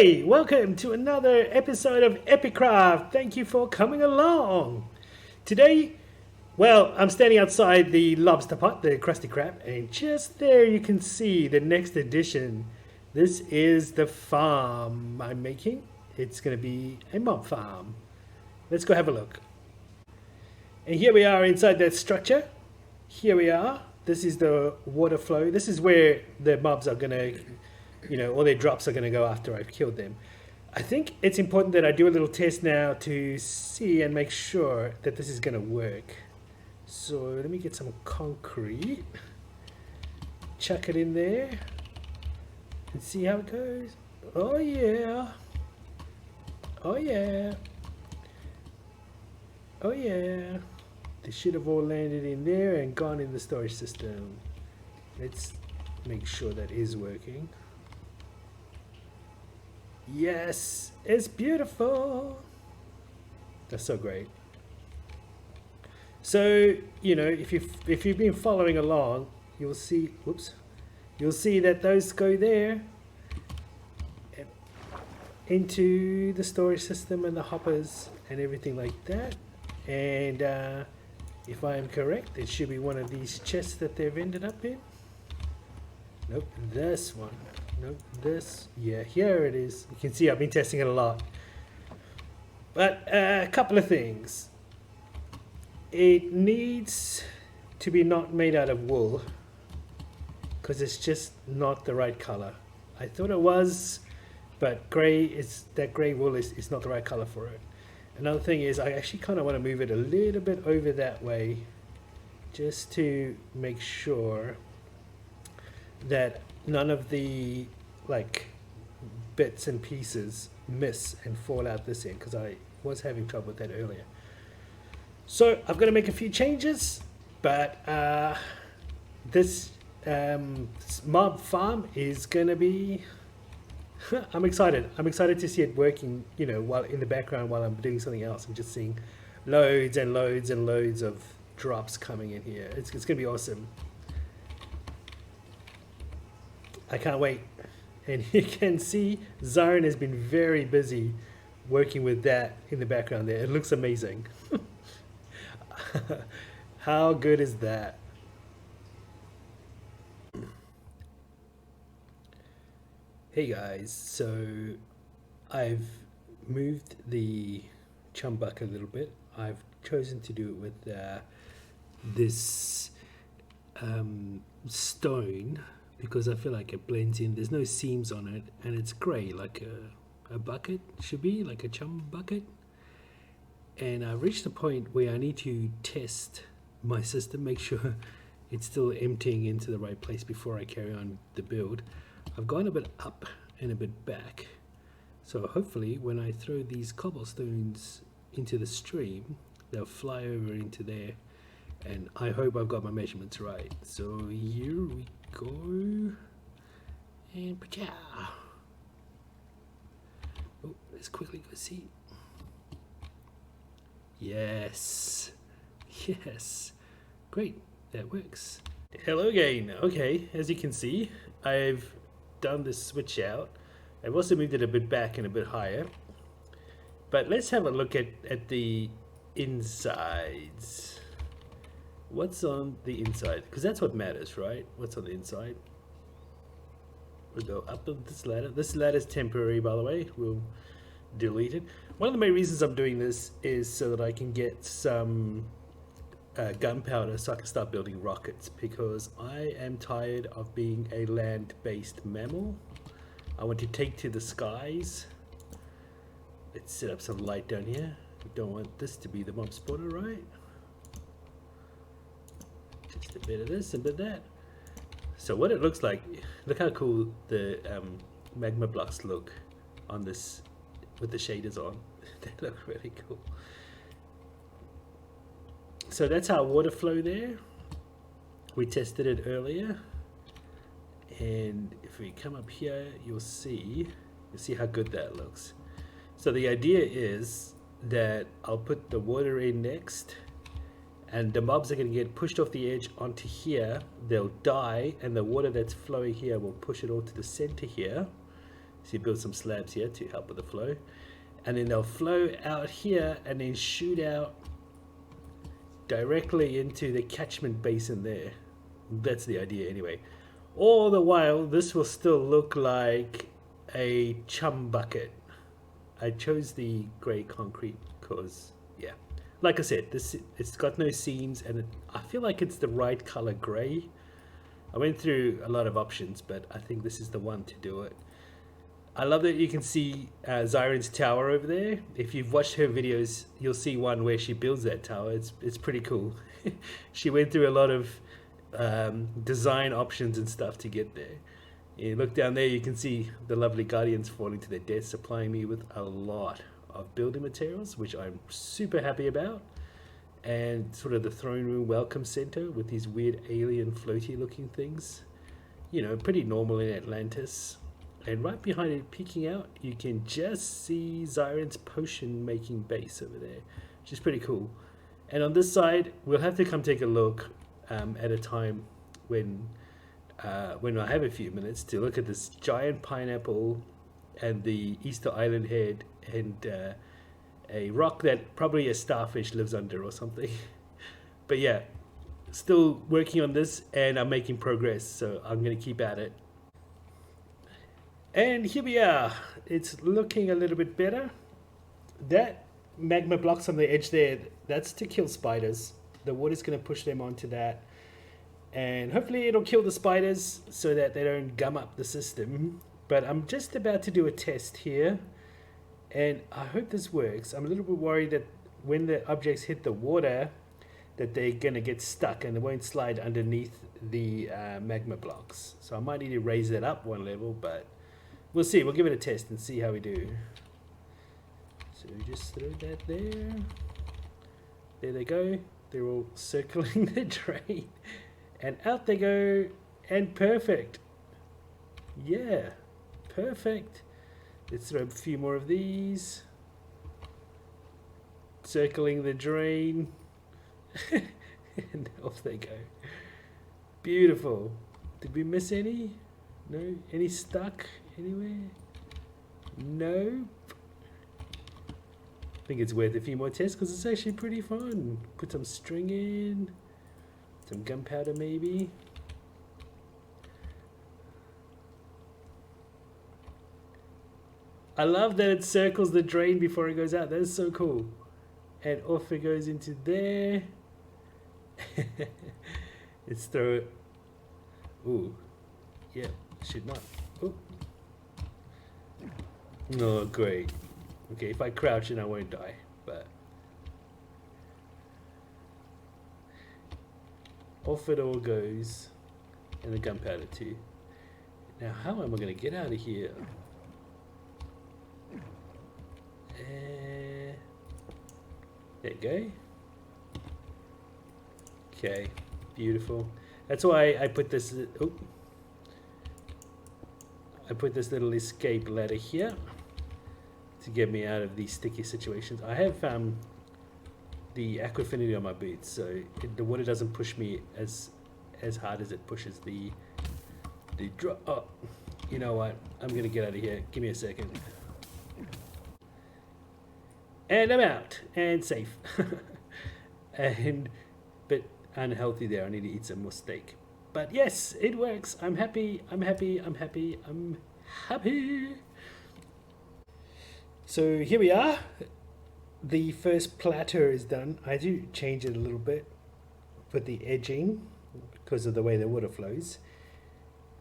Hey, welcome to another episode of EpiCraft. Thank you for coming along. Today, I'm standing outside the lobster pot, the Krusty Krab, and just there you can see the next edition. This is the farm I'm making. It's going to be a mob farm. Let's go have a look. And here we are inside that structure. Here we are. This is the water flow. This is where the mobs are going to, all their drops are going to go after I've killed them. I think it's important that I do a little test now to see and make sure that this is going to work. So let me get some concrete, chuck it in there, and see how it goes. Oh yeah. Oh yeah. Oh yeah. They should have all landed in there and gone in the storage system. Let's make sure that is working. Yes, it's beautiful. That's so great. So, if you've been following along, you'll see, you'll see that those go there into the storage system and the hoppers and everything like that. And if I am correct, it should be one of these chests that they've ended up in. Nope, this one. Nope, this. Yeah, here it is. You can see I've been testing it a lot. But a couple of things. It needs to be not made out of wool, because it's just not the right color. I thought it was, but that grey wool is not the right color for it. Another thing is I actually kind of want to move it a little bit over that way, just to make sure that none of the bits and pieces miss and fall out this end, because I was having trouble with that earlier. So I've got to make a few changes, but this mob farm is going to be I'm excited to see it working, while in the background while I'm doing something else. I'm just seeing loads and loads and loads of drops coming in here. It's going to be awesome. I can't wait. And you can see Zaren has been very busy working with that in the background there. It looks amazing. How good is that? Hey guys, so I've moved the chum bucket a little bit. I've chosen to do it with this stone, because I feel like it blends in. There's no seams on it, and it's grey like a bucket should be, like a chum bucket. And I've reached a point where I need to test my system, make sure it's still emptying into the right place before I carry on the build. I've gone a bit up and a bit back, so hopefully when I throw these cobblestones into the stream, they'll fly over into there, and I hope I've got my measurements right. So here we go, and pachow. Oh, let's quickly go see. Yes, great, that works. Hello again. Okay, as you can see, I've done this switch out. I've also moved it a bit back and a bit higher. But let's have a look at the insides. What's on the inside? Because that's what matters, right? What's on the inside? We'll go up this ladder. This ladder is temporary, by the way. We'll delete it. One of the main reasons I'm doing this is so that I can get some gunpowder so I can start building rockets, because I am tired of being a land-based mammal. I want to take to the skies. Let's set up some light down here. We don't want this to be the mob spawner, right? Just a bit of this and a bit of that. So what it looks like, look how cool the magma blocks look on this with the shaders on. They look really cool. So that's our water flow there. We tested it earlier, and if we come up here, you'll see how good that looks. So the idea is that I'll put the water in next, and the mobs are going to get pushed off the edge onto here. They'll die, and the water that's flowing here will push it all to the center here, So you build some slabs here to help with the flow. And then they'll flow out here and then shoot out directly into the catchment basin there. That's the idea anyway. All the while, this will still look like a chum bucket. I chose the grey concrete because, yeah, like I said, it's got no seams, and I feel like it's the right color grey. I went through a lot of options, but I think this is the one to do it. I love that you can see Zyron's tower over there. If you've watched her videos, you'll see one where she builds that tower. It's pretty cool. She went through a lot of design options and stuff to get there. You look down there, you can see the lovely guardians falling to their death, supplying me with a lot of building materials, which I'm super happy about. And sort of the throne room welcome center with these weird alien floaty looking things. You know, pretty normal in Atlantis. And right behind it, peeking out, you can just see Zyron's potion making base over there, which is pretty cool. And on this side, we'll have to come take a look at a time when I have a few minutes to look at this giant pineapple and the Easter Island head and a rock that probably a starfish lives under or something. But yeah, still working on this, and I'm making progress, so I'm going to keep at it. And here we are. It's looking a little bit better. That magma blocks on the edge there, that's to kill spiders. The water's going to push them onto that. And hopefully it'll kill the spiders so that they don't gum up the system. But I'm just about to do a test here. And I hope this works. I'm a little bit worried that when the objects hit the water, that they're going to get stuck and they won't slide underneath the magma blocks. So I might need to raise that up one level, but we'll see. We'll give it a test and see how we do. So just throw that there. There they go. They're all circling the drain. And out they go. And perfect. Yeah. Perfect. Let's throw a few more of these. Circling the drain. And off they go. Beautiful. Did we miss any? No? Any stuck anywhere? No. I think it's worth a few more tests because it's actually pretty fun. Put some string in. Some gunpowder maybe. I love that it circles the drain before it goes out. That is so cool. And off it goes into there. Let's throw it. Ooh. Yeah, should not. Ooh. Oh, great. Okay, if I crouch and I won't die, but off it all goes, and the gunpowder too. Now, how am I going to get out of here? There you go. Okay, beautiful. That's why I put this. Oh, I put this little escape ladder here to get me out of these sticky situations. I have the Aquafinity on my boots, so the water doesn't push me as hard as it pushes the drop. Oh, you know what? I'm gonna get out of here. Give me a second. And I'm out and safe. But unhealthy there. I need to eat some more steak. But yes, it works. I'm happy. I'm happy. I'm happy. I'm happy. So here we are. The first platter is done. I do change it a little bit. Put the edging because of the way the water flows.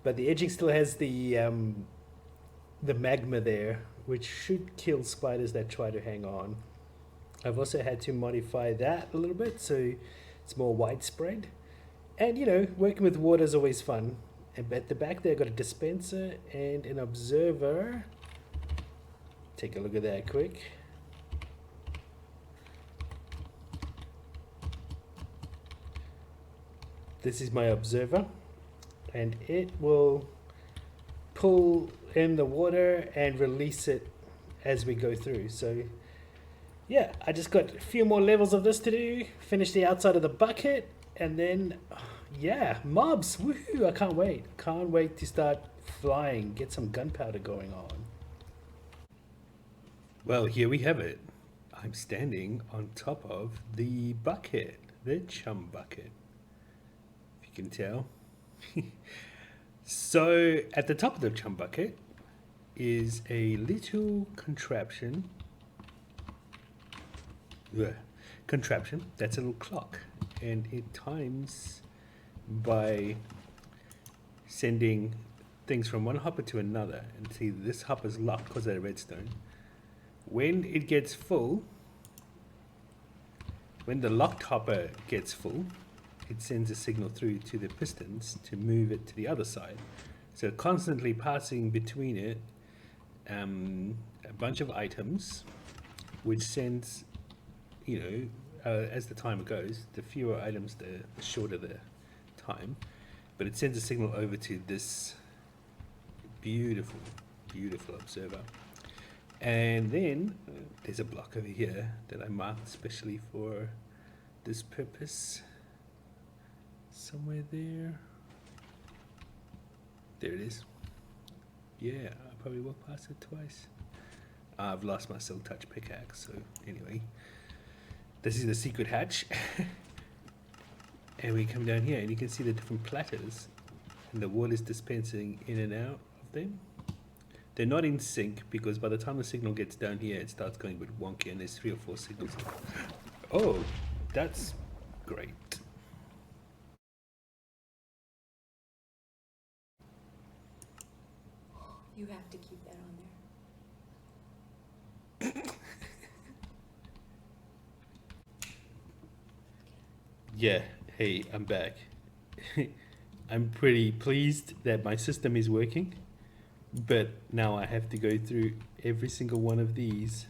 But the edging still has the magma there, which should kill spiders that try to hang on. I've also had to modify that a little bit so it's more widespread. And you know, working with water is always fun. And at the back there, I've got a dispenser and an observer. Take a look at that quick. This is my observer, and it will pull in the water and release it as we go through. So yeah, I just got a few more levels of this to do, finish the outside of the bucket, and then yeah, mobs, woohoo, I can't wait to start flying, get some gunpowder going on. Well, here we have it. I'm standing on top of the bucket, the chum bucket, if you can tell. So at the top of the chum bucket is a little contraption. Contraption, that's a little clock, and it times by sending things from one hopper to another. And see, this hopper's locked because of the redstone. When it gets full, when the locked hopper gets full, it sends a signal through to the pistons to move it to the other side. So constantly passing between it a bunch of items, which sends, as the timer goes, the fewer items, the shorter the time. But it sends a signal over to this beautiful, beautiful observer. And then there's a block over here that I marked specially for this purpose. Somewhere there. There it is. Yeah, I probably walked past it twice. I've lost my silk touch pickaxe, so anyway. This is the secret hatch. And we come down here and you can see the different platters. And the water's dispensing in and out of them. They're not in sync because by the time the signal gets down here, it starts going a bit wonky and there's 3 or 4 signals. Oh, that's great. You have to keep that on there. Yeah, hey, I'm back. I'm pretty pleased that my system is working, but now I have to go through every single one of these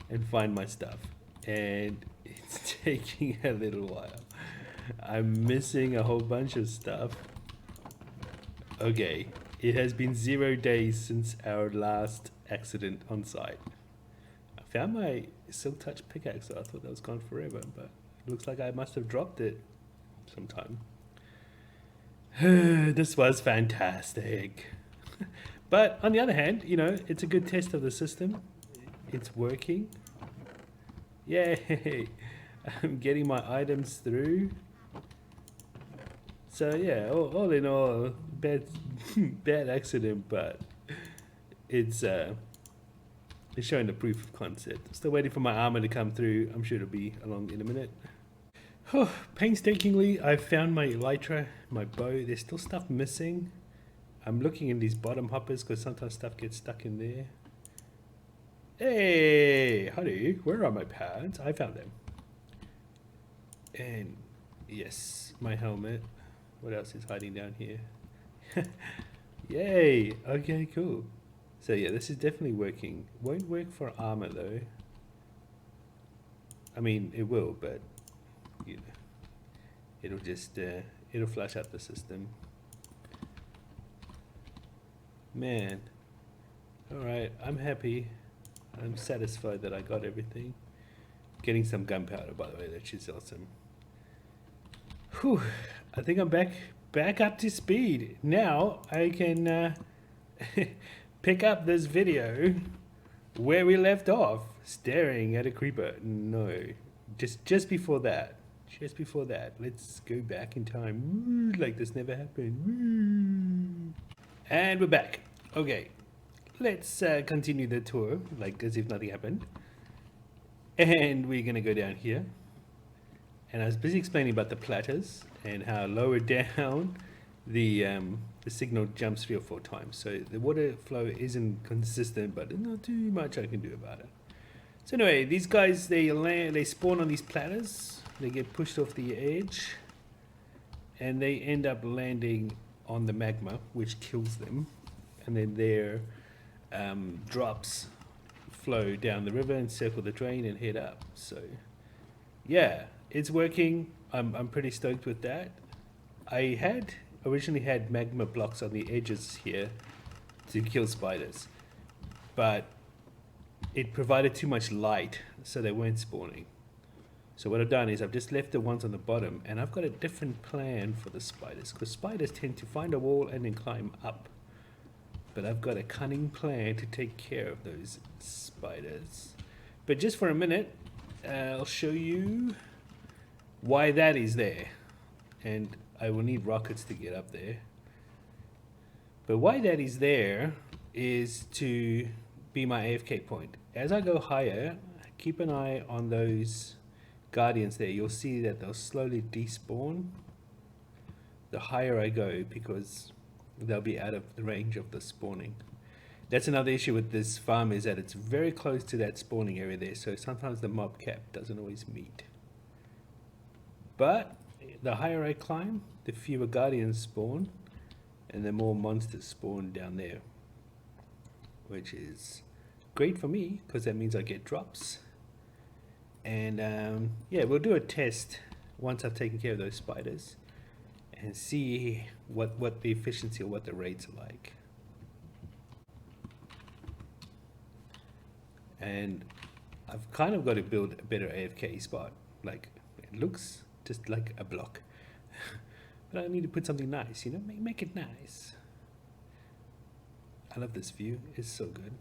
and find my stuff, and it's taking a little while. I'm missing a whole bunch of stuff. Okay, it has been 0 days since our last accident on site. I found my silk touch pickaxe, so I thought that was gone forever, but it looks like I must have dropped it sometime. This was fantastic. But on the other hand, it's a good test of the system. It's working. Yay! I'm getting my items through. So yeah, all in all, bad accident, but it's showing the proof of concept. Still waiting for my armor to come through. I'm sure it'll be along in a minute. Painstakingly, I found my elytra, my bow. There's still stuff missing. I'm looking in these bottom hoppers because sometimes stuff gets stuck in there. Hey, honey, where are my pads? I found them. And yes, my helmet. What else is hiding down here? Yay! Okay, cool. So yeah, this is definitely working. Won't work for armor though. I mean, it will, but it'll just it'll flush out the system. Man, all right, I'm happy. I'm satisfied that I got everything. Getting some gunpowder, by the way, that is awesome. Whew, I think I'm back up to speed. Now I can pick up this video where we left off, staring at a creeper. No, just before that. Just before that. Let's go back in time. Like this never happened. And we're back. Okay, let's continue the tour like as if nothing happened. And we're gonna go down here. And I was busy explaining about the platters and how lower down the signal jumps 3 or 4 times. So the water flow isn't consistent, but there's not too much I can do about it. So anyway, these guys, they spawn on these platters. They get pushed off the edge and they end up landing on the magma, which kills them. And then their drops flow down the river and circle the drain and head up. So yeah, it's working. I'm pretty stoked with that. I had originally had magma blocks on the edges here to kill spiders, but it provided too much light, so they weren't spawning. So what I've done is I've just left the ones on the bottom, and I've got a different plan for the spiders, because spiders tend to find a wall and then climb up. but I've got a cunning plan to take care of those spiders. But just for a minute, I'll show you why that is there. And I will need rockets to get up there. But why that is there is to be my AFK point. As I go higher, keep an eye on those guardians there. You'll see that they'll slowly despawn the higher I go, because they'll be out of the range of the spawning. That's another issue with this farm, is that it's very close to that spawning area there, so sometimes the mob cap doesn't always meet. But the higher I climb, the fewer guardians spawn, and the more monsters spawn down there, which is great for me because that means I get drops. And yeah, we'll do a test once I've taken care of those spiders and see what the efficiency or what the rates are like. And I've kind of got to build a better AFK spot. Like, it looks just like a block. But I need to put something nice, you know, make it nice. I love this view, it's so good.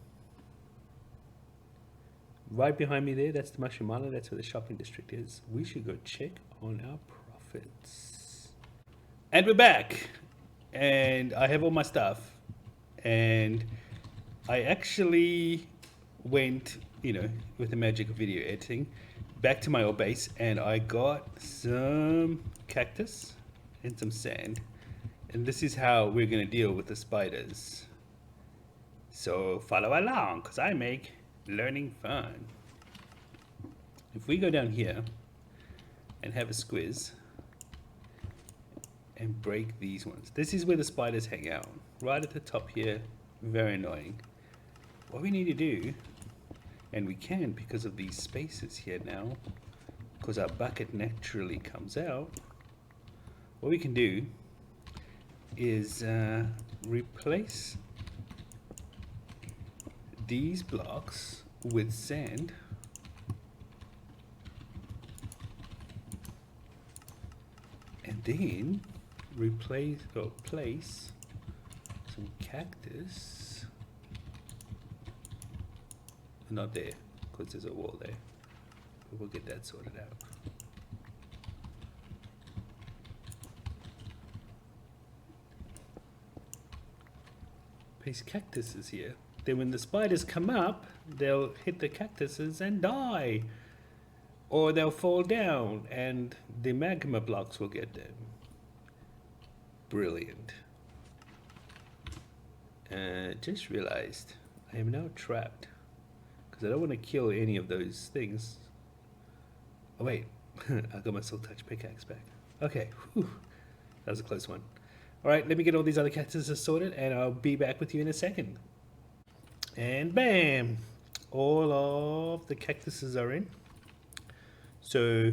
Right behind me there, that's the Mushroom Island, that's where the shopping district is. We should go check on our profits. And we're back! And I have all my stuff. And I actually went, you know, with the magic of video editing, back to my old base, and I got some cactus and some sand. And this is how we're gonna deal with the spiders. So follow along, because I make learning fun. If we go down here and have a squiz and break these ones, this is where the spiders hang out, right at the top here. Very annoying. What we need to do, and we can because of these spaces here now, because our bucket naturally comes out, what we can do is replace these blocks with sand, and then replace or place some cactus. Not there, because there's a wall there, but we'll get that sorted out. Place cactuses here. Then when the spiders come up, they'll hit the cactuses and die. Or they'll fall down and the magma blocks will get them. Brilliant. Just realized I am now trapped, because I don't want to kill any of those things. Oh wait, I got my Soul Touch pickaxe back. Okay, whew. That was a close one. Alright, let me get all these other cactuses sorted and I'll be back with you in a second. And bam! All of the cactuses are in. So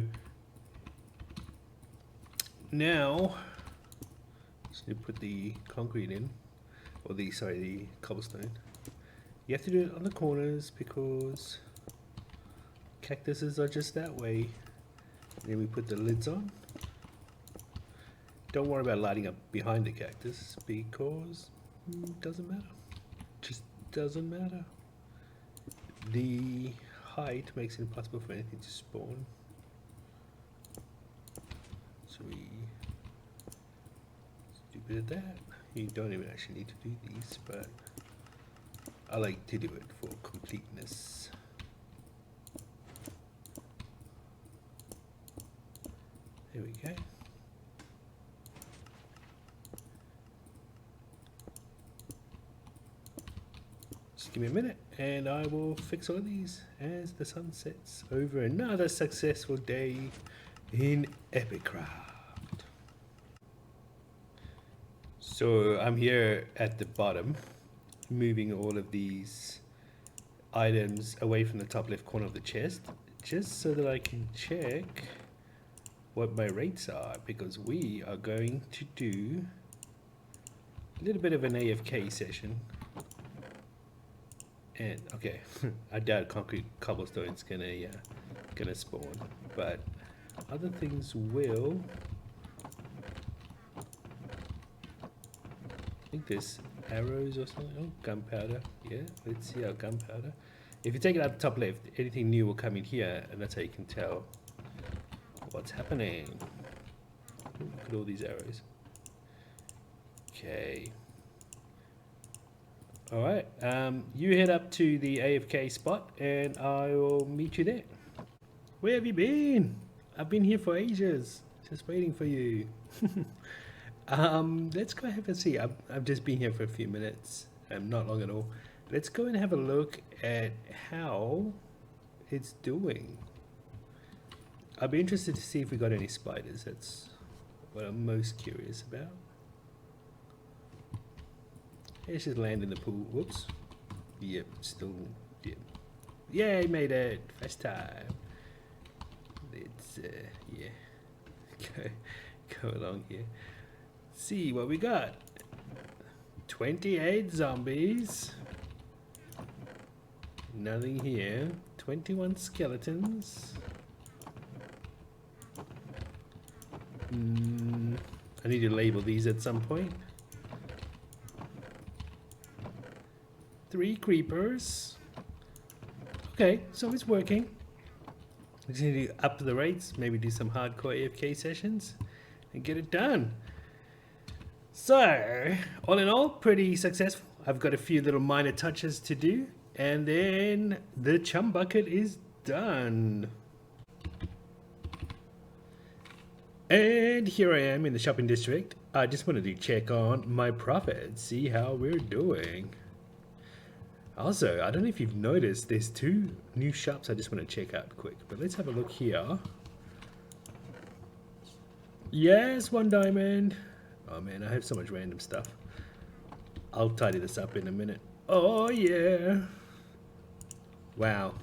now just need to put the concrete in, or the cobblestone. You have to do it on the corners because cactuses are just that way. And then we put the lids on. Don't worry about lighting up behind the cactus because it doesn't matter. Just doesn't matter. The height makes it impossible for anything to spawn. So we do a bit of that. You don't even actually need to do these, but I like to do it for completeness. There we go. Just give me a minute and I will fix all of these as the sun sets over another successful day in EpiCraft. So I'm here at the bottom, moving all of these items away from the top left corner of the chest, just so that I can check what my rates are, because we are going to do a little bit of an AFK session. And okay, I doubt concrete cobblestone's gonna spawn, but other things will. I think this arrows or something. Oh, gunpowder. Yeah, let's see our gunpowder. If you take it out the top left, anything new will come in here, and that's how you can tell what's happening. Ooh, look at all these arrows. Okay. Alright, you head up to the AFK spot, and I will meet you there. Where have you been? I've been here for ages, just waiting for you. Let's go have a see. I've just been here for a few minutes, not long at all. Let's go and have a look at how it's doing. I'll be interested to see if we got any spiders. That's what I'm most curious about. Let's just land in the pool. Whoops. Yep, still. Yep. Yay, made it. First time. Let's, yeah. Go along here. See what we got. 28 zombies. Nothing here. 21 skeletons. I need to label these at some point. 3 creepers. Okay, so it's working. We just need to up the rates, maybe do some hardcore AFK sessions, and get it done. So, all in all, pretty successful. I've got a few little minor touches to do, and then the chum bucket is done. And here I am in the shopping district. I just wanted to check on my profit, see how we're doing. Also, I don't know if you've noticed, there's 2 new shops I just want to check out quick. But let's have a look here. Yes, 1 diamond. Oh man, I have so much random stuff. I'll tidy this up in a minute. Oh yeah. Wow.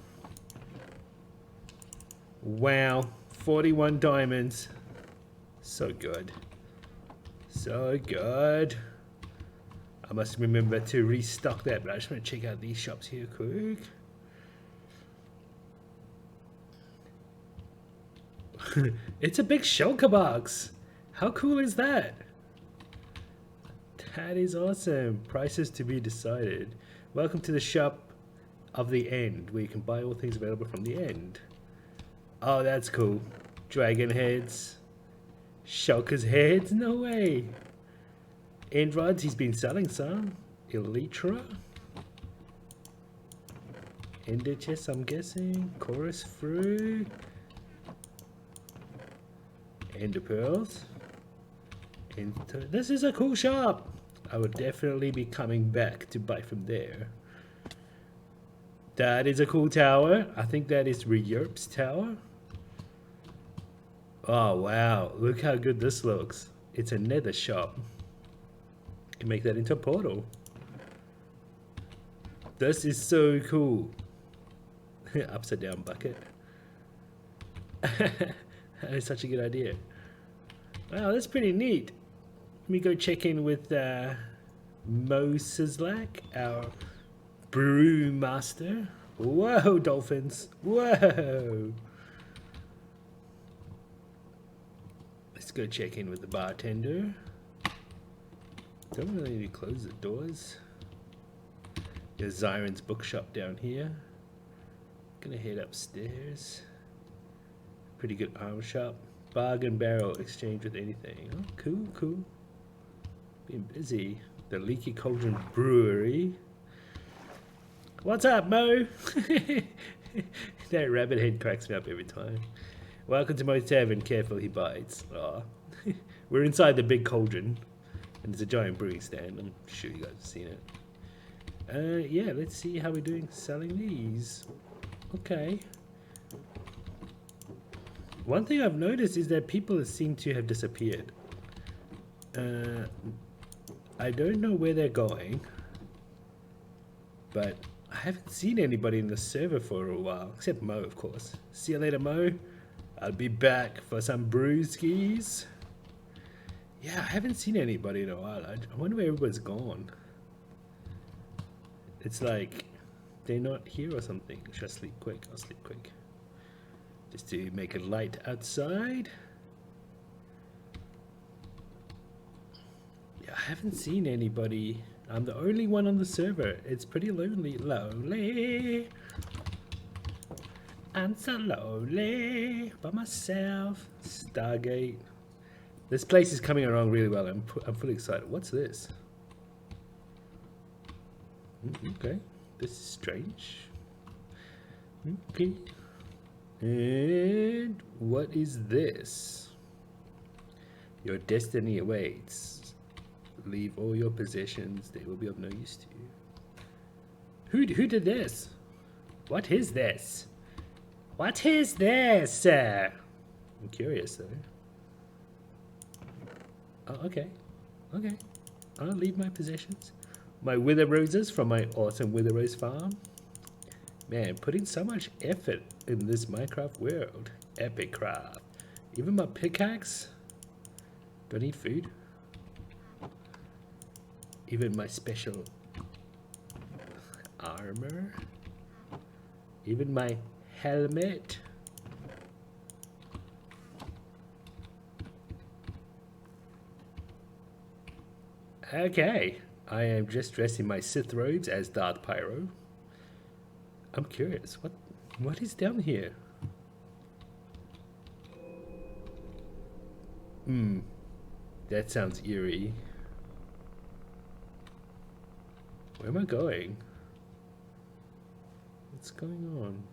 Wow. 41 diamonds. So good. So good. I must remember to restock that, but I just want to check out these shops here quick. It's a big shulker box. How cool is that? That is awesome. Prices to be decided. Welcome to the shop of the end, where you can buy all things available from the end. Oh, that's cool. Dragon heads. Shulker's heads? No way. End rods, he's been selling some. Elytra. Ender chest, I'm guessing. Chorus fruit. Ender pearls. This is a cool shop. I would definitely be coming back to buy from there. That is a cool tower. I think that is Ryerp's tower. Oh wow, look how good this looks. It's a nether shop. You can make that into a portal. This is so cool. Upside down bucket. That is such a good idea. Wow, that's pretty neat. Let me go check in with Mo Sislak, our brewmaster. Whoa, dolphins. Whoa. Let's go check in with the bartender. Don't really need to close the doors. There's Zyron's bookshop down here. Gonna head upstairs. Pretty good arm shop. Bargain barrel, exchange with anything. Oh, cool, cool. Been busy. The Leaky Cauldron Brewery. What's up, Mo? That rabbit head cracks me up every time. Welcome to Mo's Tavern. Careful, he bites. Oh. We're inside the big cauldron, and there's a giant brewing stand. I'm sure you guys have seen it. Yeah, let's see how we're doing selling these. Okay. One thing I've noticed is that people seem to have disappeared. I don't know where they're going, but I haven't seen anybody in the server for a while, except Mo, of course. See you later, Mo. I'll be back for some brewskis. Yeah, I haven't seen anybody in a while. I wonder where everybody's gone. It's like they're not here or something. Should I sleep quick? I'll sleep quick. Just to make it light outside. Yeah, I haven't seen anybody. I'm the only one on the server. It's pretty lonely. Lonely. I'm so lonely by myself. Stargate. This place is coming along really well. I'm fully excited. What's this? Okay. This is strange. Okay. And what is this? Your destiny awaits. Leave all your possessions. They will be of no use to you. Who did this? What is this? What is this? I'm curious though. Oh, okay. Okay. I'll leave my possessions. My wither roses from my awesome wither rose farm. Man, putting so much effort in this Minecraft world. EpiCraft. Even my pickaxe. Do I need food? Even my special armor. Even my helmet. Okay, I am just dressing my Sith robes as Darth Pyro. I'm curious, what is down here? That sounds eerie. Where am I going? What's going on?